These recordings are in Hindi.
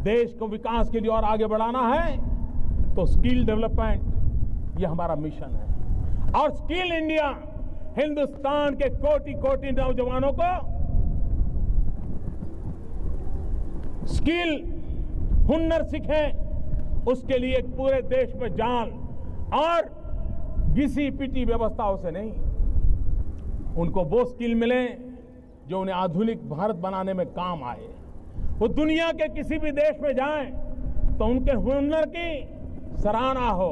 देश को विकास के लिए और आगे बढ़ाना है तो स्किल डेवलपमेंट ये हमारा मिशन है। और स्किल इंडिया हिंदुस्तान के कोटि कोटि नौजवानों को स्किल हुनर सीखें, उसके लिए पूरे देश में जान और घिसी पिटी व्यवस्थाओं से नहीं, उनको वो स्किल मिले जो उन्हें आधुनिक भारत बनाने में काम आए। वो दुनिया के किसी भी देश में जाएं तो उनके हुनर की सराहना हो।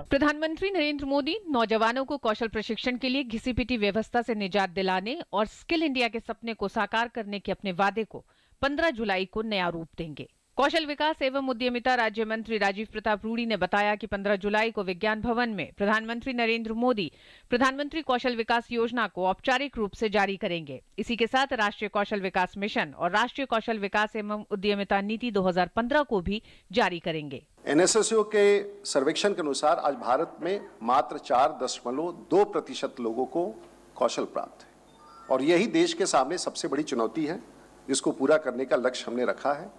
प्रधानमंत्री नरेंद्र मोदी नौजवानों को कौशल प्रशिक्षण के लिए घिसी पिटी व्यवस्था से निजात दिलाने और स्किल इंडिया के सपने को साकार करने के अपने वादे को 15 जुलाई को नया रूप देंगे। कौशल विकास एवं उद्यमिता राज्य मंत्री राजीव प्रताप रूडी ने बताया कि 15 जुलाई को विज्ञान भवन में प्रधानमंत्री नरेंद्र मोदी प्रधानमंत्री कौशल विकास योजना को औपचारिक रूप से जारी करेंगे। इसी के साथ राष्ट्रीय कौशल विकास मिशन और राष्ट्रीय कौशल विकास एवं उद्यमिता नीति 2015 को भी जारी करेंगे। NSSO के सर्वेक्षण के अनुसार आज भारत में मात्र 4.2% लोगों को कौशल प्राप्त है और यही देश के सामने सबसे बड़ी चुनौती है जिसको पूरा करने का लक्ष्य हमने रखा है।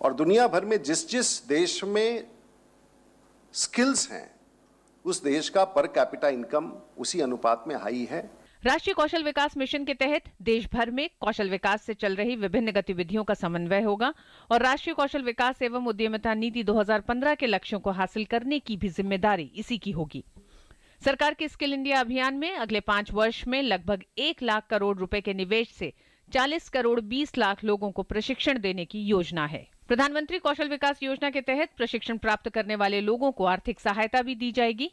और दुनिया भर में जिस जिस देश में स्किल्स हैं उस देश का पर कैपिटा इनकम उसी अनुपात में हाई है। राष्ट्रीय कौशल विकास मिशन के तहत देश भर में कौशल विकास से चल रही विभिन्न गतिविधियों का समन्वय होगा और राष्ट्रीय कौशल विकास एवं उद्यमिता नीति 2015 के लक्ष्यों को हासिल करने की भी जिम्मेदारी इसी की होगी। सरकार के स्किल इंडिया अभियान में अगले 5 वर्ष में लगभग 1 लाख करोड़ रुपए के निवेश से 40 करोड़ 20 लाख लोगों को प्रशिक्षण देने की योजना है। प्रधानमंत्री कौशल विकास योजना के तहत प्रशिक्षण प्राप्त करने वाले लोगों को आर्थिक सहायता भी दी जाएगी।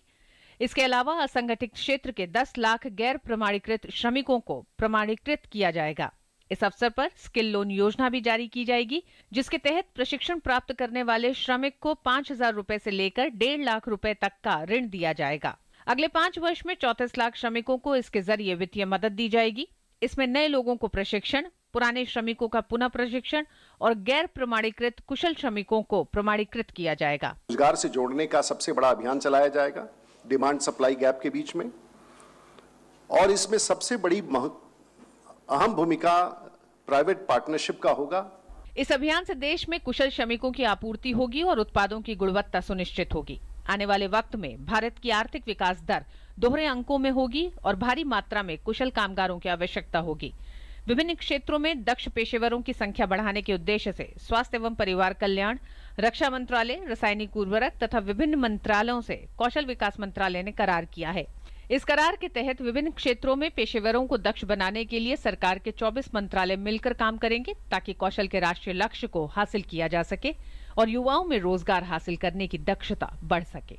इसके अलावा असंगठित क्षेत्र के 10 लाख गैर प्रमाणीकृत श्रमिकों को प्रमाणीकृत किया जाएगा। इस अवसर पर स्किल लोन योजना भी जारी की जाएगी, जिसके तहत प्रशिक्षण प्राप्त करने वाले श्रमिक को 5,000 रुपए से लेकर 1.5 लाख रुपए तक का ऋण दिया जाएगा। अगले 5 वर्ष में 34 लाख श्रमिकों को इसके जरिए वित्तीय मदद दी जाएगी। इसमें नए लोगों को प्रशिक्षण, पुराने श्रमिकों का पुनः प्रशिक्षण और गैर प्रमाणीकृत कुशल श्रमिकों को प्रमाणीकृत किया जाएगा। रोजगार से जोड़ने का सबसे बड़ा अभियान चलाया जाएगा डिमांड सप्लाई गैप के बीच में, और इसमें सबसे बड़ी अहम भूमिका प्राइवेट पार्टनरशिप का होगा। इस अभियान से देश में कुशल श्रमिकों की आपूर्ति होगी और उत्पादों की गुणवत्ता सुनिश्चित होगी। आने वाले वक्त में भारत की आर्थिक विकास दर दोहरे अंकों में होगी और भारी मात्रा में कुशल कामगारों की आवश्यकता होगी। विभिन्न क्षेत्रों में दक्ष पेशेवरों की संख्या बढ़ाने के उद्देश्य से स्वास्थ्य एवं परिवार कल्याण, रक्षा मंत्रालय, रासायनिक उर्वरक तथा विभिन्न मंत्रालयों से कौशल विकास मंत्रालय ने करार किया है। इस करार के तहत विभिन्न क्षेत्रों में पेशेवरों को दक्ष बनाने के लिए सरकार के 24 मंत्रालय मिलकर काम करेंगे ताकि कौशल के राष्ट्रीय लक्ष्य को हासिल किया जा सके और युवाओं में रोजगार हासिल करने की दक्षता बढ़ सके।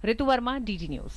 ऋतु वर्मा, DD न्यूज।